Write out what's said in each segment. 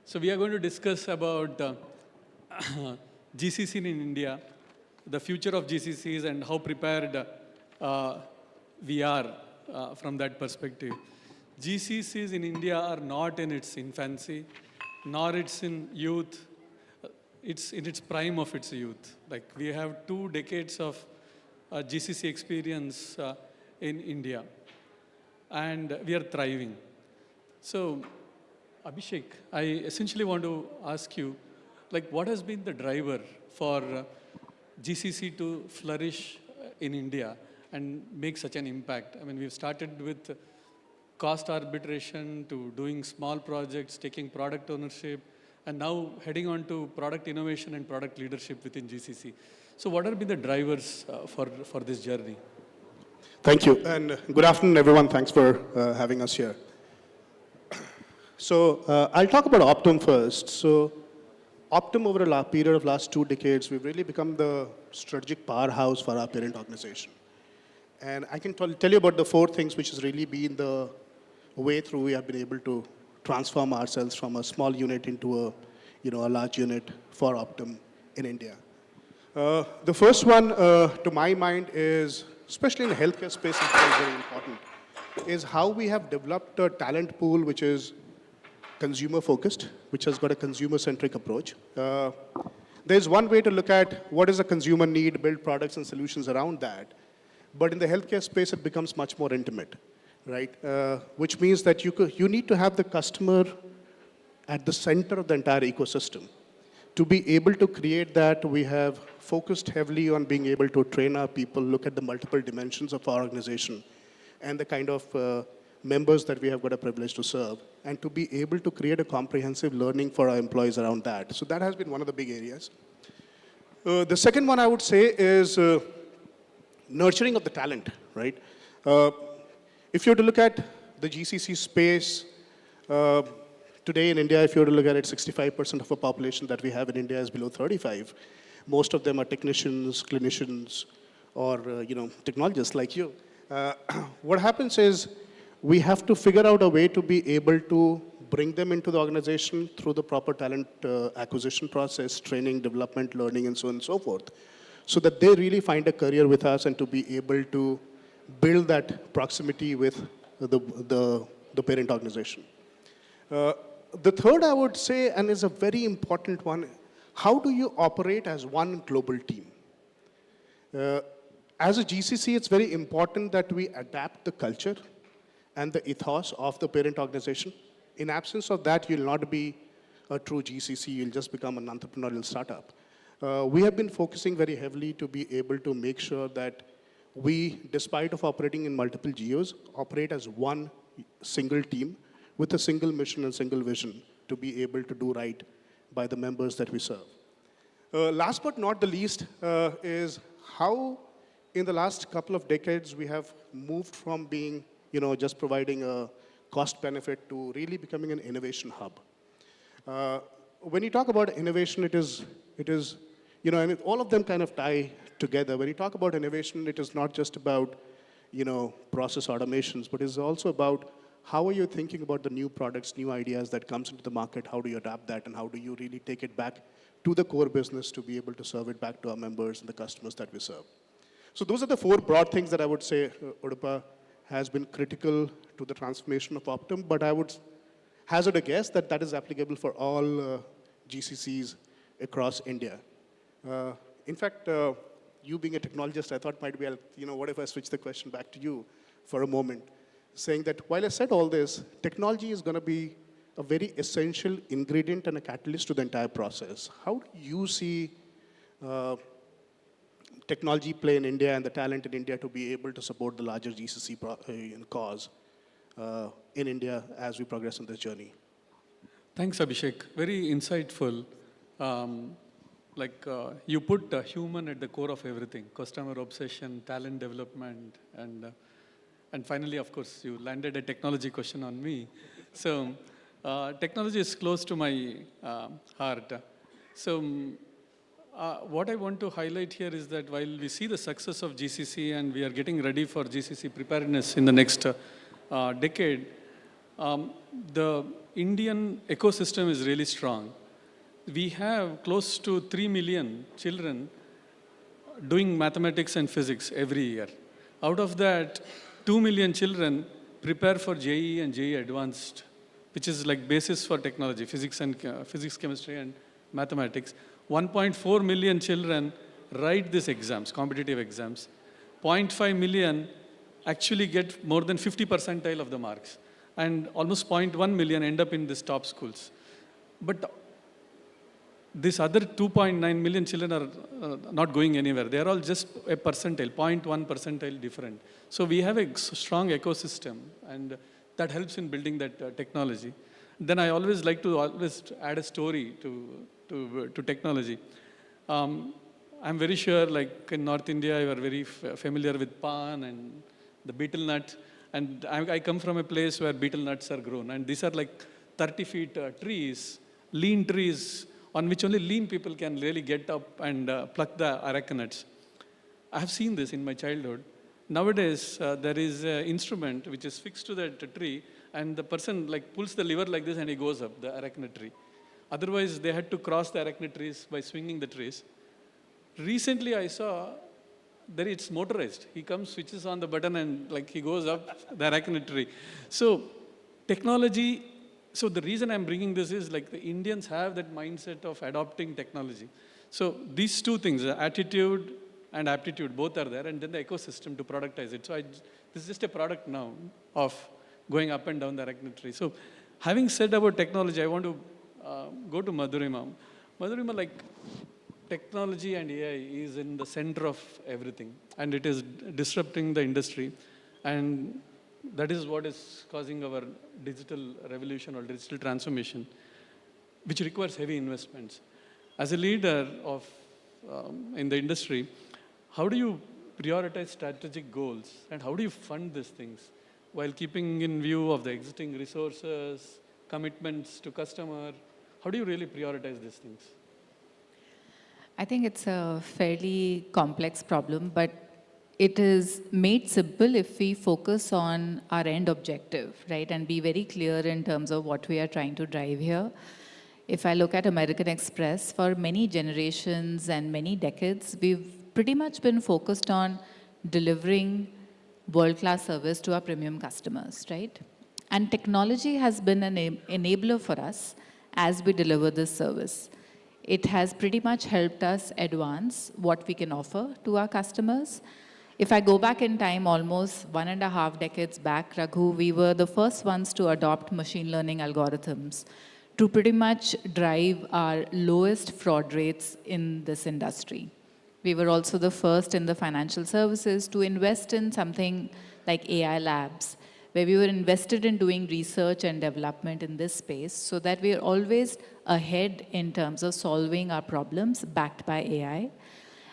So we are going to discuss about GCC in India, the future of GCCs and how prepared we are from that perspective. GCCs in India are not in its infancy, nor it's in youth. It's in its prime of its youth. Like we have 2 decades of GCC experience in India, and we are thriving. So, Abhishek, I essentially want to ask you, like, what has been the driver for GCC to flourish in India and make such an impact? I mean, we've started with cost arbitration to doing small projects, taking product ownership, and now heading on to product innovation and product leadership within GCC. So what have been the drivers for this journey? Thank you, and good afternoon, everyone. Thanks for having us here. So I'll talk about Optum first. So Optum, over a period of last 2 decades, we've really become the strategic powerhouse for our parent organization. And I can tell you about the 4 things which has really been the way through we have been able to transform ourselves from a small unit into a large unit for Optum in India. The first one, to my mind, is, especially in the healthcare space, is very important, is how we have developed a talent pool which is consumer-focused, which has got a consumer-centric approach. There's one way to look at what is a consumer need, build products and solutions around that. But in the healthcare space, it becomes much more intimate, right? Which means that you need to have the customer at the center of the entire ecosystem. To be able to create that, we have focused heavily on being able to train our people, look at the multiple dimensions of our organization, and the kind of members that we have got a privilege to serve, and to be able to create a comprehensive learning for our employees around that. So that has been one of the big areas. The second one I would say is nurturing of the talent, right? If you were to look at the GCC space, today in India, if you were to look at it, 65% of the population that we have in India is below 35. Most of them are technicians, clinicians, or technologists like you. What happens is we have to figure out a way to be able to bring them into the organization through the proper talent acquisition process, training, development, learning, and so on and so forth, so that they really find a career with us and to be able to build that proximity with the parent organization. The third I would say, and is a very important one, how do you operate as one global team? As a GCC, it's very important that we adapt the culture and the ethos of the parent organization. In absence of that, you'll not be a true GCC, you'll just become an entrepreneurial startup. We have been focusing very heavily to be able to make sure that we, despite of operating in multiple geos, operate as one single team with a single mission and single vision to be able to do right by the members that we serve. Last but not the least is how in the last couple of decades we have moved from being just providing a cost benefit to really becoming an innovation hub. When you talk about innovation, it is and all of them kind of tie together. When you talk about innovation, it is not just about process automations, but it's also about how are you thinking about the new products, new ideas that comes into the market, how do you adapt that, and how do you really take it back to the core business to be able to serve it back to our members and the customers that we serve. So those are the 4 broad things that I would say Udupa has been critical to the transformation of Optum, but I would hazard a guess that that is applicable for all GCCs across India. In fact, you being a technologist, I thought might be, what if I switch the question back to you for a moment, saying that while I said all this, technology is going to be a very essential ingredient and a catalyst to the entire process. How do you see technology play in India and the talent in India to be able to support the larger GCC cause in India as we progress on this journey? Thanks, Abhishek. Very insightful. You put human at the core of everything: customer obsession, talent development, and finally, of course, you landed a technology question on me. So technology is close to my heart. So what I want to highlight here is that while we see the success of GCC and we are getting ready for GCC preparedness in the next decade, the Indian ecosystem is really strong. We have close to 3 million children doing mathematics and physics every year. Out of that, 2 million children prepare for JEE and JEE Advanced, which is like basis for technology, physics, chemistry, and mathematics. 1.4 million children write these exams, competitive exams. 0.5 million actually get more than 50 percentile of the marks. And almost 0.1 million end up in these top schools. But these other 2.9 million children are not going anywhere. They are all just a percentile, 0.1 percentile different. So we have a strong ecosystem, and that helps in building that technology. Then I always like to add a story to technology. I'm very sure, like in North India, you are very familiar with pan and the betel nut. And I come from a place where betel nuts are grown. And these are like 30 feet trees, lean trees, on which only lean people can really get up and pluck the areca nuts. I have seen this in my childhood. Nowadays, there is an instrument which is fixed to that tree, and the person like pulls the lever like this and he goes up the areca tree. Otherwise, they had to cross the areca trees by swinging the trees. Recently, I saw that it's motorized. He comes, switches on the button, and like he goes up the areca tree. So technology, so the reason I'm bringing this is like the Indians have that mindset of adopting technology. So these two things, attitude and aptitude, both are there, and then the ecosystem to productize it. So this is just a product now of going up and down the areca tree. So having said about technology, I want to go to Madhurima. Madhurima, like, technology and AI is in the center of everything, and it is disrupting the industry, and that is what is causing our digital revolution or digital transformation, which requires heavy investments. As a leader of in the industry, how do you prioritize strategic goals, and how do you fund these things while keeping in view of the existing resources, commitments to customer? How do you really prioritize these things? I think it's a fairly complex problem, but it is made simple if we focus on our end objective, right? And be very clear in terms of what we are trying to drive here. If I look at American Express, for many generations and many decades, we've pretty much been focused on delivering world-class service to our premium customers, right? And technology has been an enabler for us as we deliver this service. It has pretty much helped us advance what we can offer to our customers. If I go back in time, almost 1.5 decades back, Raghu, we were the first ones to adopt machine learning algorithms to pretty much drive our lowest fraud rates in this industry. We were also the first in the financial services to invest in something like AI labs, where we were invested in doing research and development in this space so that we are always ahead in terms of solving our problems backed by AI.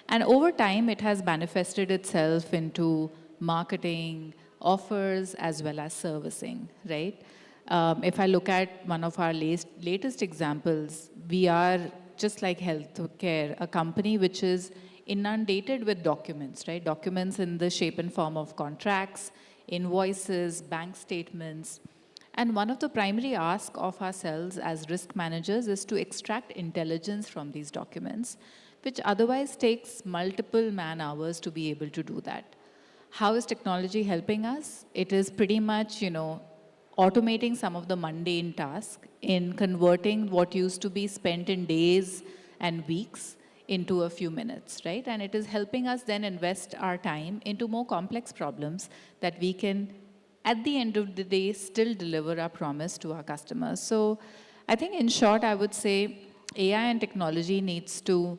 And over time, it has manifested itself into marketing, offers, as well as servicing, right? If I look at one of our latest examples, we are, just like healthcare, a company which is inundated with documents, right? Documents in the shape and form of contracts, invoices, bank statements. And one of the primary asks of ourselves as risk managers is to extract intelligence from these documents, which otherwise takes multiple man-hours to be able to do that. How is technology helping us? It is pretty much, automating some of the mundane tasks in converting what used to be spent in days and weeks into a few minutes, right? And it is helping us then invest our time into more complex problems that we can, at the end of the day, still deliver our promise to our customers. So I think in short, I would say AI and technology needs to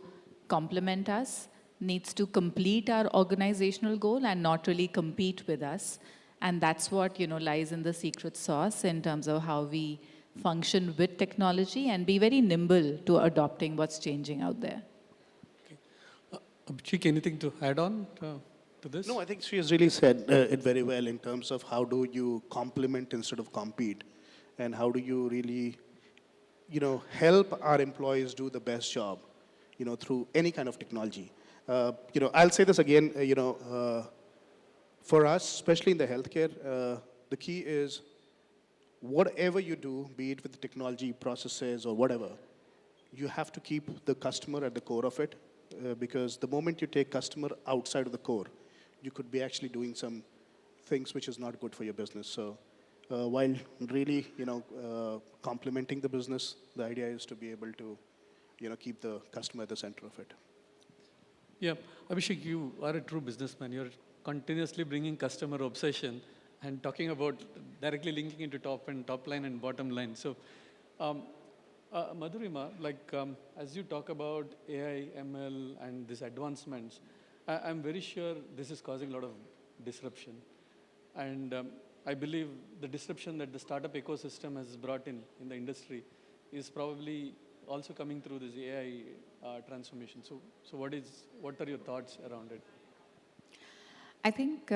complement us, needs to complete our organizational goal and not really compete with us. And that's what lies in the secret sauce in terms of how we function with technology and be very nimble to adopting what's changing out there. Abhishek, anything to add on to this? No, I think she has really said it very well in terms of how do you complement instead of compete, and how do you really, help our employees do the best job, through any kind of technology. I'll say this again, for us, especially in the healthcare, the key is whatever you do, be it with the technology, processes, or whatever, you have to keep the customer at the core of it, because the moment you take customer outside of the core, you could be actually doing some things which is not good for your business. So while really, complementing the business, the idea is to be able to, keep the customer at the center of it. Yeah, Abhishek, you are a true businessman. You're continuously bringing customer obsession and talking about directly linking into top line and bottom line. So, Madhurima, as you talk about AI, ML, and these advancements, I'm very sure this is causing a lot of disruption. And I believe the disruption that the startup ecosystem has brought in the industry is probably also coming through this AI transformation. So what are your thoughts around it? I think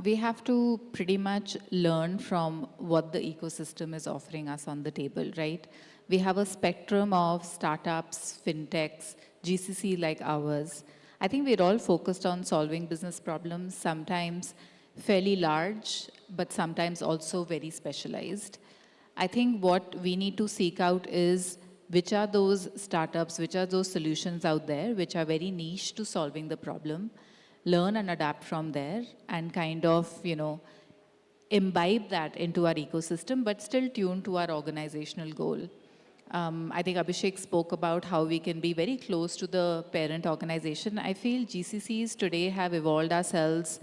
we have to pretty much learn from what the ecosystem is offering us on the table, right? We have a spectrum of startups, fintechs, GCC like ours. I think we're all focused on solving business problems, sometimes fairly large, but sometimes also very specialized. I think what we need to seek out is which are those startups, which are those solutions out there which are very niche to solving the problem, learn and adapt from there, and kind of, imbibe that into our ecosystem, but still tune to our organizational goal. I think Abhishek spoke about how we can be very close to the parent organization. I feel GCCs today have evolved ourselves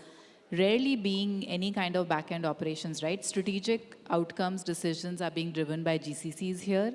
rarely being any kind of back-end operations, right? Strategic outcomes, decisions are being driven by GCCs here.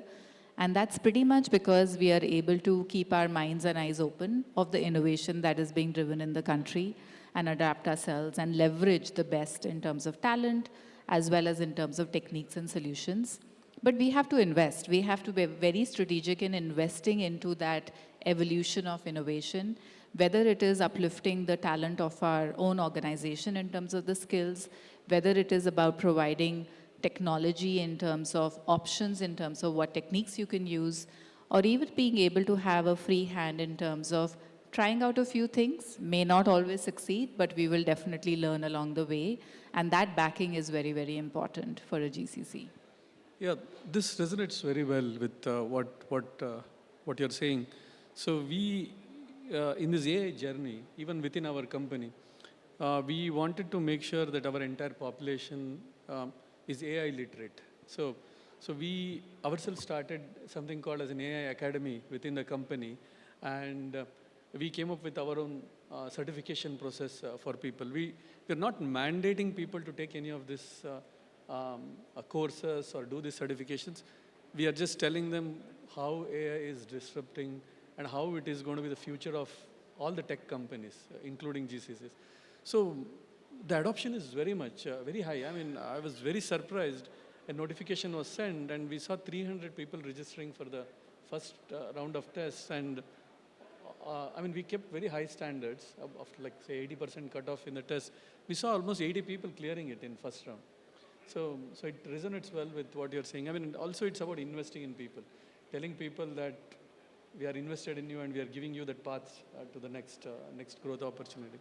And that's pretty much because we are able to keep our minds and eyes open of the innovation that is being driven in the country and adapt ourselves and leverage the best in terms of talent as well as in terms of techniques and solutions. But we have to invest. We have to be very strategic in investing into that evolution of innovation, whether it is uplifting the talent of our own organization in terms of the skills, whether it is about providing technology in terms of options, in terms of what techniques you can use, or even being able to have a free hand in terms of trying out a few things. May not always succeed, but we will definitely learn along the way. And that backing is very, very important for a GCC. Yeah, this resonates very well with what you're saying. So we, in this AI journey, even within our company, we wanted to make sure that our entire population is AI literate. So we ourselves started something called as an AI academy within the company, and we came up with our own certification process for people. We're not mandating people to take any of this courses or do these certifications. We are just telling them how AI is disrupting and how it is going to be the future of all the tech companies, including GCCs. So the adoption is very much, very high. I mean, I was very surprised. A notification was sent and we saw 300 people registering for the first round of tests. And I mean, we kept very high standards of like say 80% cutoff in the test. We saw almost 80 people clearing it in first round. So it resonates well with what you're saying. I mean, also it's about investing in people, telling people that we are invested in you and we are giving you that path to the next growth opportunity.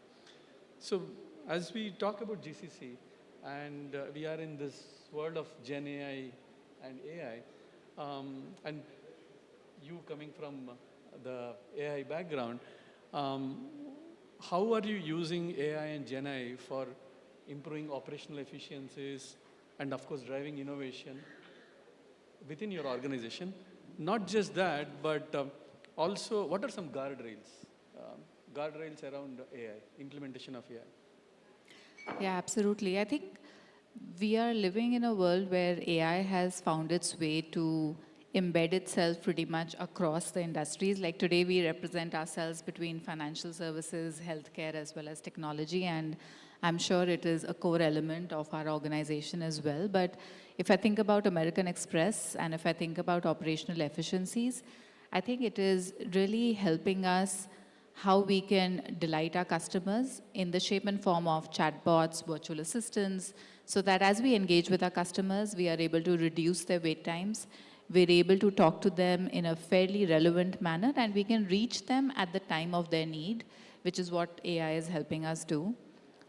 So as we talk about GCC and we are in this world of Gen AI and AI, and you coming from the AI background, how are you using AI and Gen AI for improving operational efficiencies and of course driving innovation within your organization? Not just that, but also what are some guardrails around AI, implementation of AI? Yeah, absolutely. I think we are living in a world where AI has found its way to embed itself pretty much across the industries. Like today, we represent ourselves between financial services, healthcare, as well as technology, and I'm sure it is a core element of our organization as well. But if I think about American Express and if I think about operational efficiencies, I think it is really helping us how we can delight our customers in the shape and form of chatbots, virtual assistants, so that as we engage with our customers, we are able to reduce their wait times. We're able to talk to them in a fairly relevant manner, and we can reach them at the time of their need, which is what AI is helping us do.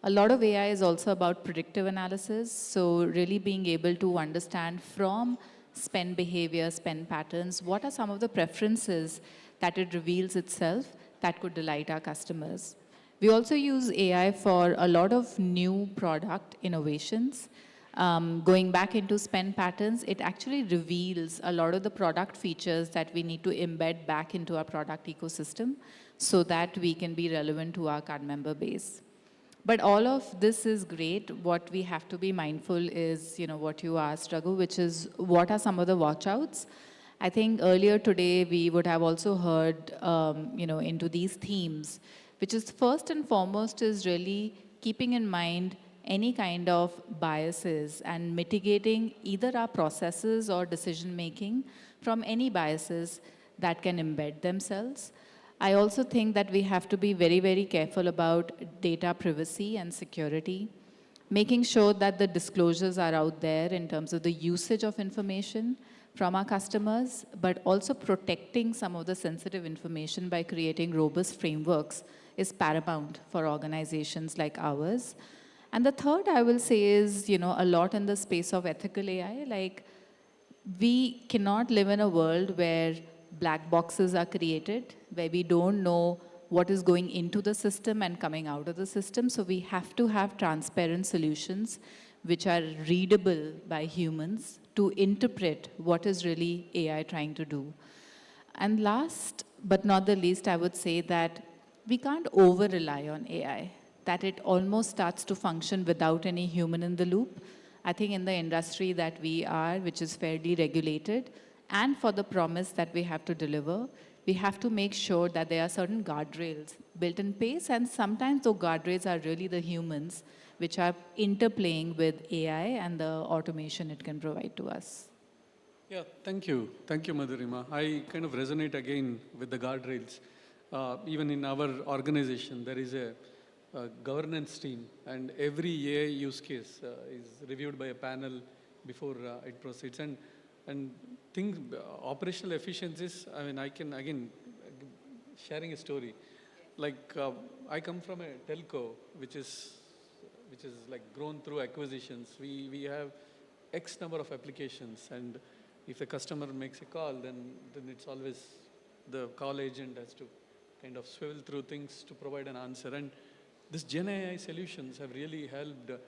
A lot of AI is also about predictive analysis. So really being able to understand from spend behavior, spend patterns, what are some of the preferences that it reveals itself that could delight our customers. We also use AI for a lot of new product innovations. Going back into spend patterns, it actually reveals a lot of the product features that we need to embed back into our product ecosystem so that we can be relevant to our card member base. But all of this is great. What we have to be mindful is, what you asked, Raghu, which is what are some of the watch-outs? I think earlier today we would have also heard, into these themes, which is first and foremost is really keeping in mind any kind of biases and mitigating either our processes or decision-making from any biases that can embed themselves. I also think that we have to be very, very careful about data privacy and security, making sure that the disclosures are out there in terms of the usage of information from our customers, but also protecting some of the sensitive information by creating robust frameworks is paramount for organizations like ours. And the third I will say is, a lot in the space of ethical AI, like we cannot live in a world where black boxes are created, where we don't know what is going into the system and coming out of the system. So we have to have transparent solutions which are readable by humans to interpret what is really AI trying to do. And last but not the least, I would say that we can't over-rely on AI, that it almost starts to function without any human in the loop. I think in the industry that we are, which is fairly regulated, and for the promise that we have to deliver, we have to make sure that there are certain guardrails built in place, and sometimes those guardrails are really the humans which are interplaying with AI and the automation it can provide to us. Yeah, thank you. Thank you, Madhurima. I kind of resonate again with the guardrails. Even in our organization, there is a governance team, and every AI use case is reviewed by a panel before it proceeds. And things, operational efficiencies, I mean, I can, again, sharing a story. Like, I come from a telco, which is like grown through acquisitions. We have X number of applications, and if a customer makes a call, then it's always the call agent has to kind of swivel through things to provide an answer. And this Gen AI solutions have really helped to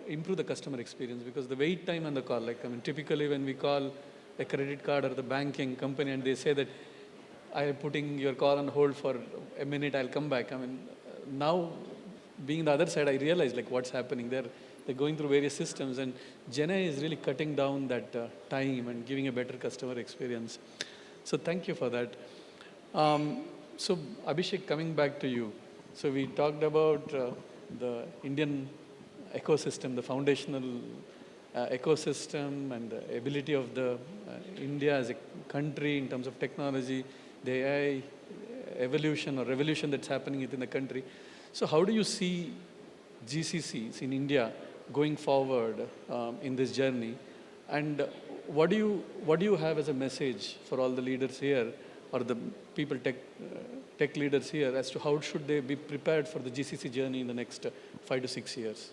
improve the customer experience, because the wait time on the call, like, I mean, typically when we call a credit card or the banking company and they say that I am putting your call on hold for a minute, I'll come back. I mean, now being the other side, I realize like what's happening. They're going through various systems, and Gen AI is really cutting down that time and giving a better customer experience. So thank you for that. So Abhishek, coming back to you. So we talked about the Indian ecosystem, the foundational ecosystem, and the ability of the India as a country in terms of technology, the AI evolution or revolution that's happening within the country. So how do you see GCCs in India going forward in this journey? And what do you have as a message for all the leaders here, or the people tech leaders here, as to how should they be prepared for the GCC journey in the next 5 to 6 years?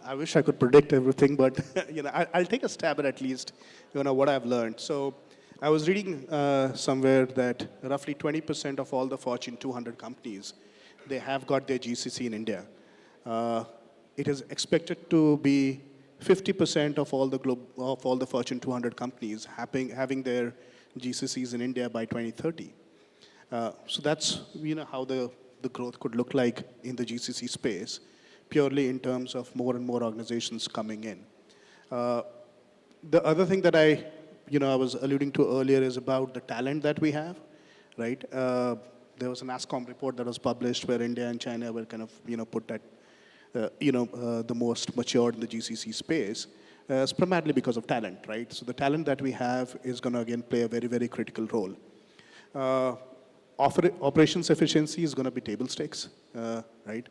I wish I could predict everything, but I'll take a stab at least what I've learned. So I was reading somewhere that roughly 20% of all the Fortune 200 companies, they have got their GCC in India. It is expected to be 50% of all the Fortune 200 companies having their GCCs in India by 2030. So that's how the growth could look like in the GCC space, purely in terms of more and more organizations coming in. The other thing that I was alluding to earlier is about the talent that we have, right? There was a nasscom report that was published where India and China were kind of put at the most matured in the GCC space. It's primarily because of talent, right? So the talent that we have is going to, again, play a very, very critical role. Operations efficiency is going to be table stakes, right?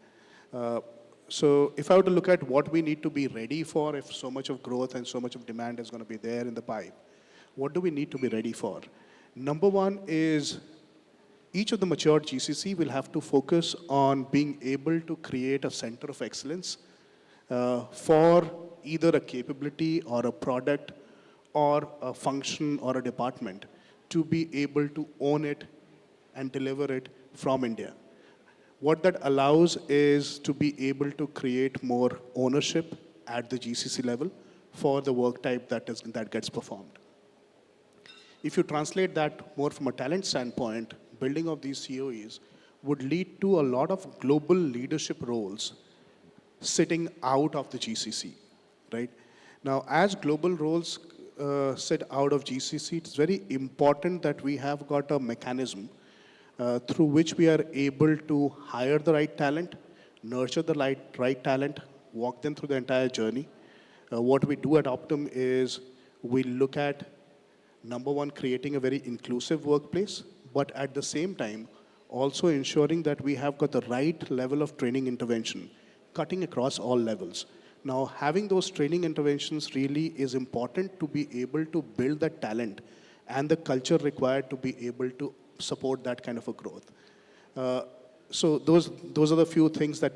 So if I were to look at what we need to be ready for, if so much of growth and so much of demand is going to be there in the pipe, what do we need to be ready for? Number one is each of the mature GCC will have to focus on being able to create a center of excellence for either a capability or a product or a function or a department to be able to own it and deliver it from India. What that allows is to be able to create more ownership at the GCC level for the work type that gets performed. If you translate that more from a talent standpoint, building of these COEs would lead to a lot of global leadership roles sitting out of the GCC, right? Now, as global roles sit out of GCC, it's very important that we have got a mechanism through which we are able to hire the right talent, nurture the right talent, walk them through the entire journey. What we do at Optum is we look at, number one, creating a very inclusive workplace, but at the same time, also ensuring that we have got the right level of training intervention, cutting across all levels. Now, having those training interventions really is important to be able to build that talent and the culture required to be able to support that kind of a growth. So those are the few things that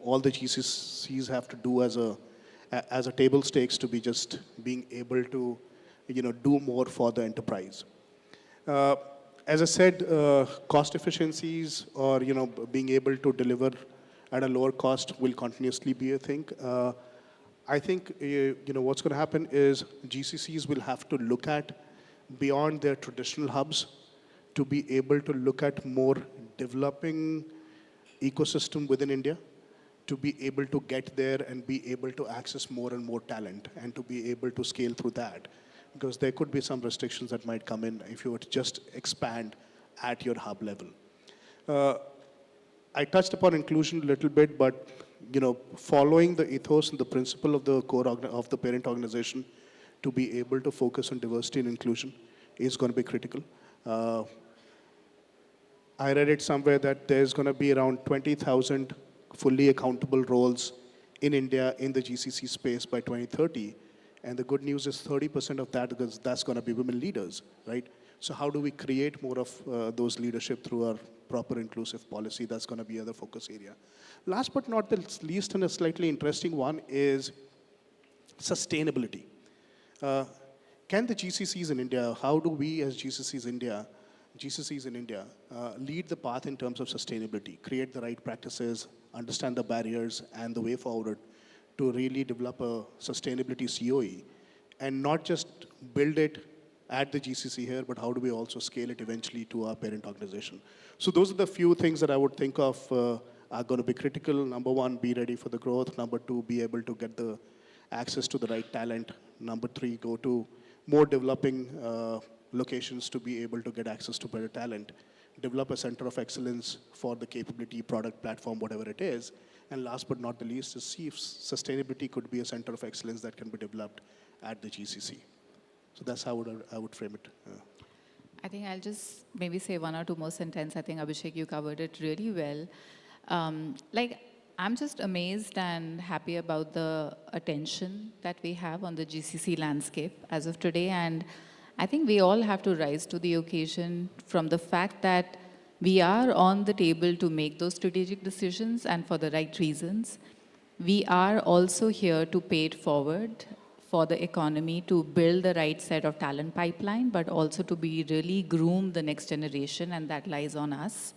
all the GCCs have to do as a table stakes to be just being able to do more for the enterprise. As I said, cost efficiencies or being able to deliver at a lower cost will continuously be a thing. I think what's going to happen is GCCs will have to look at beyond their traditional hubs to be able to look at more developing ecosystem within India, to be able to get there and be able to access more and more talent and to be able to scale through that. Because there could be some restrictions that might come in if you were to just expand at your hub level. I touched upon inclusion a little bit, but following the ethos and the principle of the core of the parent organization to be able to focus on diversity and inclusion is going to be critical. I read it somewhere that there's going to be around 20,000 fully accountable roles in India in the GCC space by 2030. And the good news is 30% of that, because that's going to be women leaders, right? So how do we create more of those leadership through our proper inclusive policy? That's going to be another focus area. Last but not the least, and a slightly interesting one, is sustainability. Can the GCCs in India, how do we as GCCs in India lead the path in terms of sustainability, create the right practices, understand the barriers and the way forward to really develop a sustainability COE, and not just build it at the GCC here, but how do we also scale it eventually to our parent organization? So those are the few things that I would think of are going to be critical. Number one, be ready for the growth. Number two, be able to get the access to the right talent. Number three, go to more developing locations to be able to get access to better talent. Develop a center of excellence for the capability, product, platform, whatever it is. And last but not the least is see if sustainability could be a center of excellence that can be developed at the GCC. So that's how I would frame it. I think I'll just maybe say one or two more sentences. I think, Abhishek, you covered it really well. I'm just amazed and happy about the attention that we have on the GCC landscape as of today. And I think we all have to rise to the occasion from the fact that we are on the table to make those strategic decisions and for the right reasons. We are also here to pay it forward for the economy to build the right set of talent pipeline, but also to be really groom the next generation, and that lies on us.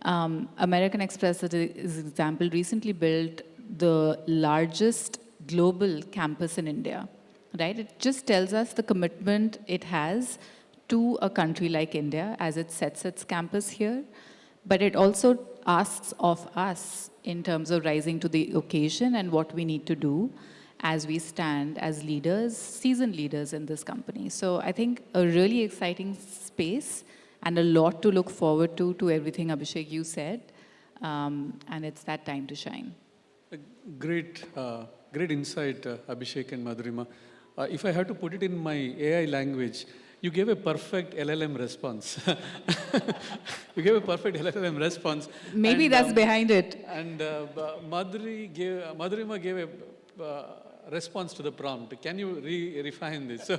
American Express, as an example, recently built the largest global campus in India, right? It just tells us the commitment it has to a country like India as it sets its campus here. But it also asks of us in terms of rising to the occasion and what we need to do as we stand as leaders, seasoned leaders in this company. So I think a really exciting space and a lot to look forward to everything, Abhishek, you said. And it's that time to shine. Great insight, Abhishek and Madhurima. If I had to put it in my AI language, you gave a perfect LLM response. You gave a perfect LLM response. Maybe and, that's behind it. And Madhurima gave a response to the prompt. Can you refine this?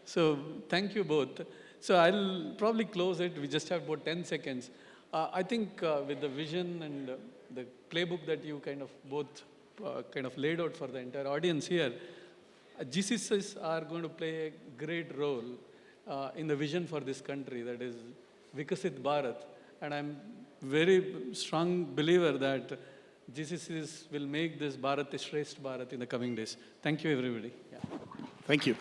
So thank you both. So I'll probably close it. We just have about 10 seconds. I think with the vision and the playbook that you kind of both kind of laid out for the entire audience here, GCCs are going to play a great role in the vision for this country, that is Vikasit Bharat. And I'm very strong believer that GCCs will make this Bharat a Shrestha Bharat in the coming days. Thank you, everybody. Yeah. Thank you.